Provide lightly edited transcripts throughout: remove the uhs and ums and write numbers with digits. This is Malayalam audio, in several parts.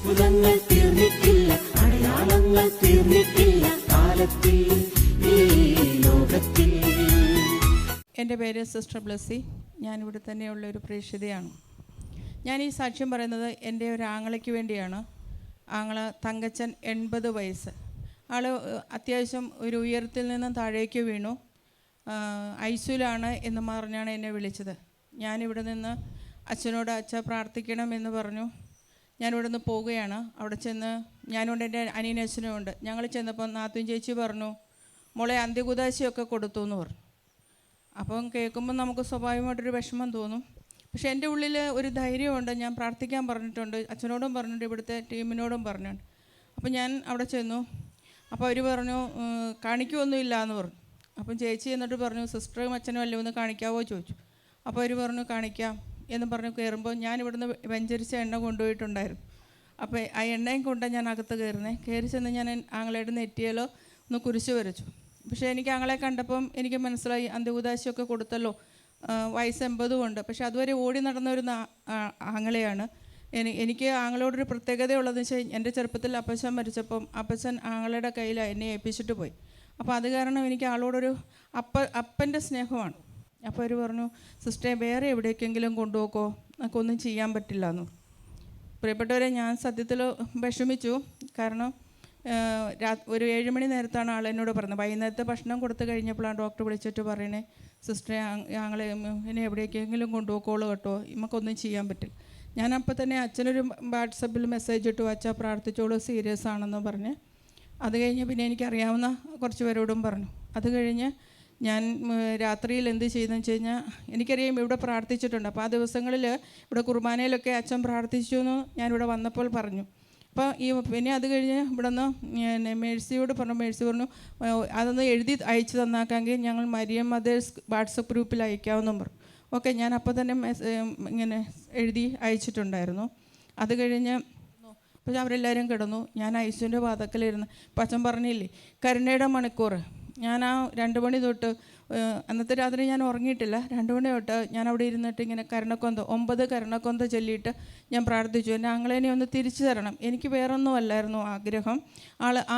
അത്ഭുതങ്ങൾ തീർന്നിട്ടില്ല, അടയാളങ്ങൾ തീർന്നിട്ടില്ല കാലത്തിൽ ഈ ലോകത്തിൽ. എൻ്റെ പേര് സിസ്റ്റർ ബ്ലസ്സി. ഞാനിവിടെ തന്നെയുള്ള ഒരു പ്രേക്ഷിതയാണ്. ഞാൻ ഈ സാക്ഷ്യം പറയുന്നത് എൻ്റെ ഒരു ആങ്ങളയ്ക്ക് വേണ്ടിയാണ്. ആങ്ങള തങ്കച്ചൻ, 80 വയസ്സ്. ആൾ അത്യാവശ്യം ഒരു ഉയരത്തിൽ നിന്നും താഴേക്ക് വീണു. ഐസിയുലാണ് എന്ന് പറഞ്ഞാണ് എന്നെ വിളിച്ചത്. ഞാനിവിടെ നിന്ന് അച്ഛനോട് പ്രാർത്ഥിക്കണം എന്ന് പറഞ്ഞു. ഞാനിവിടെ നിന്ന് പോവുകയാണ്. അവിടെ ചെന്ന് ഞാനുണ്ട്, എൻ്റെ അനിയനച്ഛനും ഉണ്ട്. ഞങ്ങൾ ചെന്നപ്പോൾ നാത്തൂൻ ചേച്ചി പറഞ്ഞു, മോളെ അന്ത്യകുദാശയൊക്കെ കൊടുത്തു എന്ന് പറഞ്ഞു. അപ്പം കേൾക്കുമ്പോൾ നമുക്ക് സ്വാഭാവികമായിട്ടൊരു വിഷമം തോന്നും. പക്ഷേ എൻ്റെ ഉള്ളിൽ ഒരു ധൈര്യമുണ്ട്. ഞാൻ പ്രാർത്ഥിക്കാൻ പറഞ്ഞിട്ടുണ്ട്, അച്ഛനോടും പറഞ്ഞിട്ടുണ്ട്, ഇവിടുത്തെ ടീമിനോടും പറഞ്ഞിട്ടുണ്ട്. അപ്പം ഞാൻ അവിടെ ചെന്നു. അപ്പോൾ അവർ പറഞ്ഞു കാണിക്കുമൊന്നുമില്ല എന്ന് പറഞ്ഞു. അപ്പം ചേച്ചി എന്നിട്ട് പറഞ്ഞു, സിസ്റ്ററും അച്ഛനും അല്ലേ ഒന്ന് കാണിക്കാവോ ചോദിച്ചു. അപ്പോൾ അവർ പറഞ്ഞു കാണിക്കാം എന്ന് പറഞ്ഞു. കയറുമ്പോൾ ഞാൻ ഇവിടുന്ന് വെഞ്ചരിച്ച എണ്ണ കൊണ്ടുപോയിട്ടുണ്ടായിരുന്നു. അപ്പോൾ ആ എണ്ണയും കൊണ്ട് ഞാൻ അകത്ത് കയറി ചെന്ന് ഞാൻ ആങ്ങളയുടെ നെറ്റിയിലോ ഒന്ന് കുരിശ് വരച്ചു. പക്ഷേ എനിക്ക് ആങ്ങളെ കണ്ടപ്പം എനിക്ക് മനസ്സിലായി, അന്ത്യകുദാശയൊക്കെ കൊടുത്തല്ലോ, വയസ്സ് 80 ഉണ്ട്. പക്ഷേ അതുവരെ ഓടി നടന്നൊരു ആങ്ങളെയാണ്. എനിക്ക് ആങ്ങളോടൊരു പ്രത്യേകതയുള്ളതെന്ന് വെച്ചാൽ, എൻ്റെ ചെറുപ്പത്തിൽ അപ്പച്ചൻ മരിച്ചപ്പം അപ്പച്ചൻ ആങ്ങളയുടെ കയ്യിൽ എന്നെ ഏൽപ്പിച്ചിട്ട് പോയി. അപ്പോൾ അത് കാരണം എനിക്ക് ആളോടൊരു അപ്പൻ്റെ സ്നേഹമാണ്. അപ്പോൾ അവർ പറഞ്ഞു, സിസ്റ്ററെ വേറെ എവിടേക്കെങ്കിലും കൊണ്ടുപോക്കോ, നമുക്കൊന്നും ചെയ്യാൻ പറ്റില്ല എന്ന്. പ്രിയപ്പെട്ടവരെ, ഞാൻ സത്യത്തിൽ വിഷമിച്ചു. കാരണം ഒരു 7 മണി നേരത്താണ് ആൾ എന്നോട് പറഞ്ഞത്. വൈകുന്നേരത്തെ ഭക്ഷണം കൊടുത്തു കഴിഞ്ഞപ്പോഴാണ് ഡോക്ടർ വിളിച്ചിട്ട് പറയണേ, സിസ്റ്ററെ ഞങ്ങളെ എന്നെ എവിടേക്കെങ്കിലും കൊണ്ടുപോക്കോളൂ കേട്ടോ, നമുക്കൊന്നും ചെയ്യാൻ പറ്റില്ല. ഞാനപ്പോൾ തന്നെ അച്ഛനൊരു വാട്സപ്പിൽ മെസ്സേജ് ഇട്ടു, അച്ഛാ പ്രാർത്ഥിച്ചോളൂ, സീരിയസ് ആണെന്ന് പറഞ്ഞ്. അത് കഴിഞ്ഞ് പിന്നെ എനിക്കറിയാവുന്ന കുറച്ച് പേരോടും പറഞ്ഞു. അത് കഴിഞ്ഞ് ഞാൻ രാത്രിയിൽ എന്ത് ചെയ്തെന്ന് വെച്ച് കഴിഞ്ഞാൽ, എനിക്കറിയാം ഇവിടെ പ്രാർത്ഥിച്ചിട്ടുണ്ട്. അപ്പോൾ ആ ദിവസങ്ങളിൽ ഇവിടെ കുർബാനയിലൊക്കെ അച്ഛൻ പ്രാർത്ഥിച്ചു എന്ന് ഞാനിവിടെ വന്നപ്പോൾ പറഞ്ഞു. അപ്പോൾ പിന്നെ അത് കഴിഞ്ഞ് ഇവിടെ നിന്ന് മേഴ്സിയോട് പറഞ്ഞു. മേഴ്സി പറഞ്ഞു അതൊന്ന് എഴുതി അയച്ചു തന്നാക്കാമെങ്കിൽ ഞങ്ങൾ മരിയം മദേഴ്സ് വാട്സപ്പ് ഗ്രൂപ്പിൽ അയക്കാമെന്നും പറഞ്ഞു. ഓക്കെ, ഞാൻ അപ്പോൾ തന്നെ ഇങ്ങനെ എഴുതി അയച്ചിട്ടുണ്ടായിരുന്നു. അത് കഴിഞ്ഞ് അപ്പോൾ അവരെല്ലാവരും കിടന്നു. ഞാൻ ഐസിയുൻ്റെ വാതക്കലിരുന്ന് ഇപ്പം അച്ഛൻ പറഞ്ഞില്ലേ കരുണയുടെ മണിക്കൂർ, ഞാൻ ആ 2 മണി തൊട്ട് അന്നത്തെ രാത്രി ഞാൻ ഉറങ്ങിയിട്ടില്ല. 2 മണി തൊട്ട് ഞാൻ അവിടെ ഇരുന്നിട്ട് ഇങ്ങനെ 9 കരുണക്കൊന്ത ചൊല്ലിയിട്ട് ഞാൻ പ്രാർത്ഥിച്ചു, എൻ്റെ ആങ്ങളേനെ ഒന്ന് തിരിച്ചു തരണം. എനിക്ക് വേറൊന്നും അല്ലായിരുന്നു ആഗ്രഹം.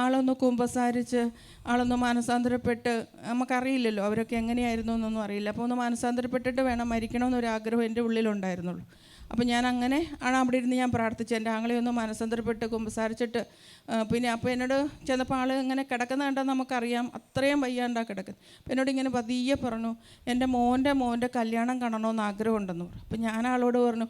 ആളൊന്ന് കുമ്പസാരിച്ച് ആളൊന്ന് മാനസാന്തരപ്പെട്ട്, നമുക്കറിയില്ലല്ലോ അവരൊക്കെ എങ്ങനെയായിരുന്നു എന്നൊന്നും അറിയില്ല. അപ്പോൾ ഒന്ന് മാനസാന്തരപ്പെട്ടിട്ട് വേണം മരിക്കണമെന്നൊരാഗ്രഹം എൻ്റെ ഉള്ളിലുണ്ടായിരുന്നുള്ളൂ. അപ്പോൾ ഞാൻ അങ്ങനെ ആണ് അവിടെ ഇരുന്ന് ഞാൻ പ്രാർത്ഥിച്ചു, എൻ്റെ ആങ്ങളെ ഒന്ന് മനസ്സന്തരപ്പെട്ട് കുമ്പസാരിച്ചിട്ട്. പിന്നെ അപ്പോൾ എന്നോട് ചെന്നപ്പോൾ ആൾ ഇങ്ങനെ കിടക്കുന്ന കണ്ടാൽ നമുക്കറിയാം അത്രയും വയ്യാണ്ടാണ് കിടക്കുന്നത്. അപ്പോൾ എന്നോട് ഇങ്ങനെ പതിയെ പറഞ്ഞു, എൻ്റെ മോൻ്റെ കല്യാണം കാണണമെന്ന് ആഗ്രഹമുണ്ടെന്ന് പറഞ്ഞു. അപ്പോൾ ഞാൻ ആളോട് പറഞ്ഞു,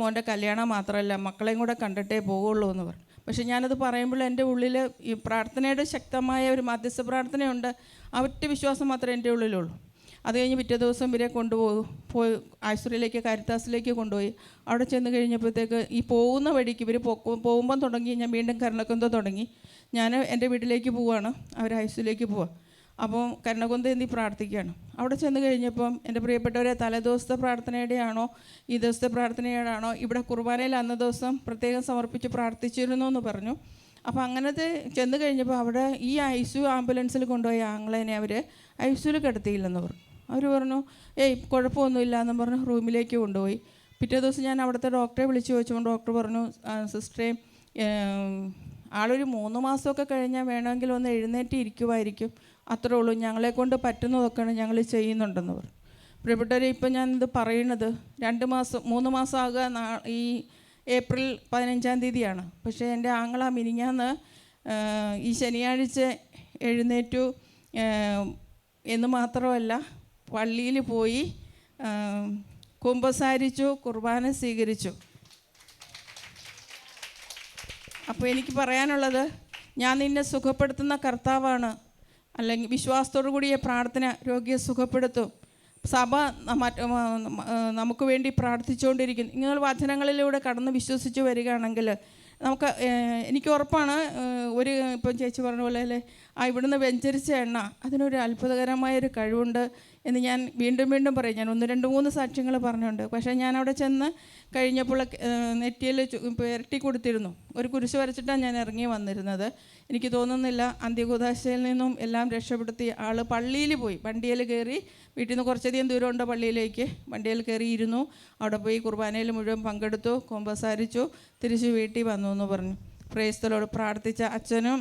മോൻ്റെ കല്യാണം മാത്രമല്ല മക്കളെയും കൂടെ കണ്ടിട്ടേ പോവുള്ളൂ എന്ന് പറഞ്ഞു. പക്ഷേ ഞാനത് പറയുമ്പോൾ എൻ്റെ ഉള്ളിൽ ഈ പ്രാർത്ഥനയുടെ ശക്തമായ ഒരു മധ്യസ്ഥ പ്രാർത്ഥനയുണ്ട്. ആ ഒറ്റ വിശ്വാസം മാത്രമേ എൻ്റെ ഉള്ളിലുള്ളൂ. അത് കഴിഞ്ഞ് പിറ്റേ ദിവസം ഇവരെ പോയി ആശുപത്രിയിലേക്ക്, കാരിത്താസിലേക്ക് കൊണ്ടുപോയി. അവിടെ ചെന്ന് കഴിഞ്ഞപ്പോഴത്തേക്ക് ഈ പോകുന്ന വഴിക്ക് ഇവർ പോകുമ്പം തുടങ്ങി, ഞാൻ വീണ്ടും കരുണക്കൊന്ത തുടങ്ങി. ഞാൻ എൻ്റെ വീട്ടിലേക്ക് പോവുകയാണ്, അവർ ആശുപത്രിയിലേക്ക് പോവുക. അപ്പം കരുണക്കൊന്ത എന്തി പ്രാർത്ഥിക്കുകയാണ്. അവിടെ ചെന്ന് കഴിഞ്ഞപ്പം എൻ്റെ പ്രിയപ്പെട്ടവരെ, തലേദിവസത്തെ പ്രാർത്ഥനയുടെയാണോ ഈ ദിവസത്തെ പ്രാർത്ഥനയുടെയാണോ, ഇവിടെ കുർബാനയിൽ അന്ന ദിവസം പ്രത്യേകം സമർപ്പിച്ച് പ്രാർത്ഥിച്ചിരുന്നു എന്ന് പറഞ്ഞു. അപ്പോൾ അങ്ങനത്തെ ചെന്ന് കഴിഞ്ഞപ്പോൾ അവിടെ ഈ ഐസിയു ആംബുലൻസിൽ കൊണ്ടുപോയ ആങ്ങളേനെ അവർ ഐസിയുയിൽ കിടത്തിയില്ലെന്ന് പറഞ്ഞു. അവർ പറഞ്ഞു കുഴപ്പമൊന്നുമില്ല എന്ന് പറഞ്ഞ് റൂമിലേക്ക് കൊണ്ടുപോയി. പിറ്റേ ദിവസം ഞാൻ അവിടുത്തെ ഡോക്ടറെ വിളിച്ച് ചോദിച്ചപ്പോൾ ഡോക്ടർ പറഞ്ഞു, സിസ്റ്ററെ ആളൊരു 3 മാസമൊക്കെ കഴിഞ്ഞാൽ വേണമെങ്കിൽ ഒന്ന് എഴുന്നേറ്റ് ഇരിക്കുമായിരിക്കും, അത്രേ ഉള്ളൂ, ഞങ്ങളെക്കൊണ്ട് പറ്റുന്നതൊക്കെയാണ് ഞങ്ങൾ ചെയ്യുന്നുണ്ടെന്ന് പറഞ്ഞു. പ്രിയപ്പെട്ടവരെ, ഇപ്പം ഞാനിത് പറയുന്നത് 3 മാസം ആകുക ഈ ഏപ്രിൽ 15-ാം തീയതിയാണ്. പക്ഷേ എൻ്റെ ആങ്ങള മിനിഞ്ഞാന്ന് ഈ ശനിയാഴ്ച എഴുന്നേറ്റു എന്ന് മാത്രമല്ല, പള്ളിയിൽ പോയി കുമ്പസാരിച്ചു, കുർബാന സ്വീകരിച്ചു. അപ്പോൾ എനിക്ക് പറയാനുള്ളത്, ഞാൻ നിന്നെ സുഖപ്പെടുത്തുന്ന കർത്താവാണ്. അല്ലെങ്കിൽ വിശ്വാസത്തോടു കൂടിയ പ്രാർത്ഥന രോഗിയെ സുഖപ്പെടുത്തും. സഭ നമുക്ക് വേണ്ടി പ്രാർത്ഥിച്ചുകൊണ്ടിരിക്കുന്നു. നിങ്ങൾ വചനങ്ങളിലൂടെ കടന്ന് വിശ്വസിച്ച് വരികയാണെങ്കിൽ എനിക്ക് ഉറപ്പാണ്, ഇപ്പം ചേച്ചി പറഞ്ഞ പോലെ അല്ലേ, ഇവിടുന്ന് വെഞ്ചരിച്ച എണ്ണ അതിനൊരു അത്ഭുതകരമായൊരു കഴിവുണ്ട് എന്ന് ഞാൻ വീണ്ടും പറയും. ഞാൻ 1, 2, 3 സാക്ഷ്യങ്ങൾ പറഞ്ഞുണ്ട്. പക്ഷേ ഞാൻ അവിടെ ചെന്ന് കഴിഞ്ഞപ്പോൾ നെറ്റിയിൽ പുരട്ടി കൊടുത്തിരുന്നു. ഒരു കുരിശ് വരച്ചിട്ടാണ് ഞാൻ ഇറങ്ങി വന്നിരുന്നത്. എനിക്ക് തോന്നുന്നില്ല അന്ത്യകുദാശയിൽ നിന്നും എല്ലാം രക്ഷപ്പെടുത്തി ആൾ പള്ളിയിൽ പോയി, വണ്ടിയിൽ കയറി, വീട്ടിൽ നിന്ന് കുറച്ചധികം ദൂരമുണ്ട് പള്ളിയിലേക്ക്, വണ്ടിയിൽ കയറി ഇരുന്നു. അവിടെ പോയി കുർബാനയിൽ മുഴുവൻ പങ്കെടുത്തു, കുമ്പസാരിച്ചു, തിരിച്ച് വീട്ടിൽ വന്നു. തന്നു എന്ന് പറഞ്ഞു. പ്രേസ്തലോട് പ്രാർത്ഥിച്ച അച്ഛനും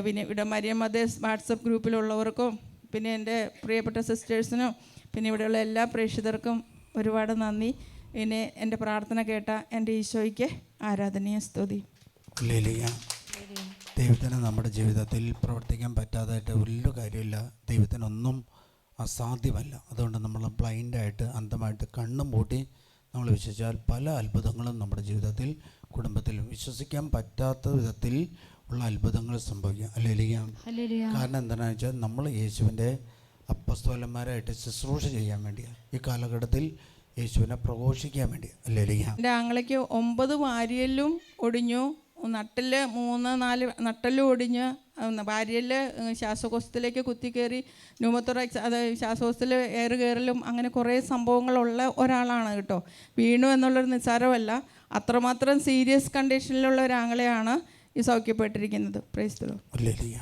പിന്നെ ഇവിടെ മരിയം മദേഴ്സ് വാട്സപ്പ് ഗ്രൂപ്പിലുള്ളവർക്കും പിന്നെ എൻ്റെ പ്രിയപ്പെട്ട സിസ്റ്റേഴ്സിനും പിന്നെ ഇവിടെയുള്ള എല്ലാ പ്രേക്ഷിതർക്കും ഒരുപാട് നന്ദി. പിന്നെ എൻ്റെ പ്രാർത്ഥന കേട്ട എൻ്റെ ഈശോയ്ക്ക് ആരാധനീയ സ്തുതി. ദൈവത്തിന് നമ്മുടെ ജീവിതത്തിൽ പ്രവർത്തിക്കാൻ പറ്റാതായിട്ട് ഒരു കാര്യമില്ല. ദൈവത്തിനൊന്നും അസാധ്യമല്ല. അതുകൊണ്ട് നമ്മൾ ബ്ലൈൻഡായിട്ട് അന്ധമായിട്ട് കണ്ണും പൂട്ടി നമ്മൾ വിശ്വസിച്ചാൽ പല അത്ഭുതങ്ങളും നമ്മുടെ ജീവിതത്തിൽ കുടുംബത്തിൽ വിശ്വസിക്കാൻ പറ്റാത്ത വിധത്തിൽ ഉള്ള അത്ഭുതങ്ങൾ സംഭവിക്കാം. ഹല്ലേലൂയ. കാരണം എന്താണെന്ന് വെച്ചാൽ നമ്മൾ യേശുവിൻ്റെ അപ്പസ്തോലന്മാരായിട്ട് ശുശ്രൂഷ ചെയ്യാൻ വേണ്ടിയാണ്, ഈ കാലഘട്ടത്തിൽ യേശുവിനെ പ്രഘോഷിക്കാൻ വേണ്ടി. ഹല്ലേലൂയ. എൻ്റെ ആങ്ങളയ്ക്ക് 9 വാരിയലും ഒടിഞ്ഞു, നട്ടിൽ 3-4 നട്ടലും ഒടിഞ്ഞ്, വാരിയൽ ശ്വാസകോശത്തിലേക്ക് കുത്തിക്കയറി, ന്യൂമോത്തോറാക്സ് അത് ശ്വാസകോശത്തിൽ എയർ കയറലും അങ്ങനെ കുറേ സംഭവങ്ങളുള്ള ഒരാളാണ് കേട്ടോ. വീണു എന്നുള്ളൊരു നിസ്സാരമല്ല, അത്രമാത്രം സീരിയസ് കണ്ടീഷനിലുള്ള ഒരാങ്ങളെയാണ് ഈ സൗഖ്യപ്പെട്ടിരിക്കുന്നത്. Praise the Lord. ഹല്ലേലൂയ.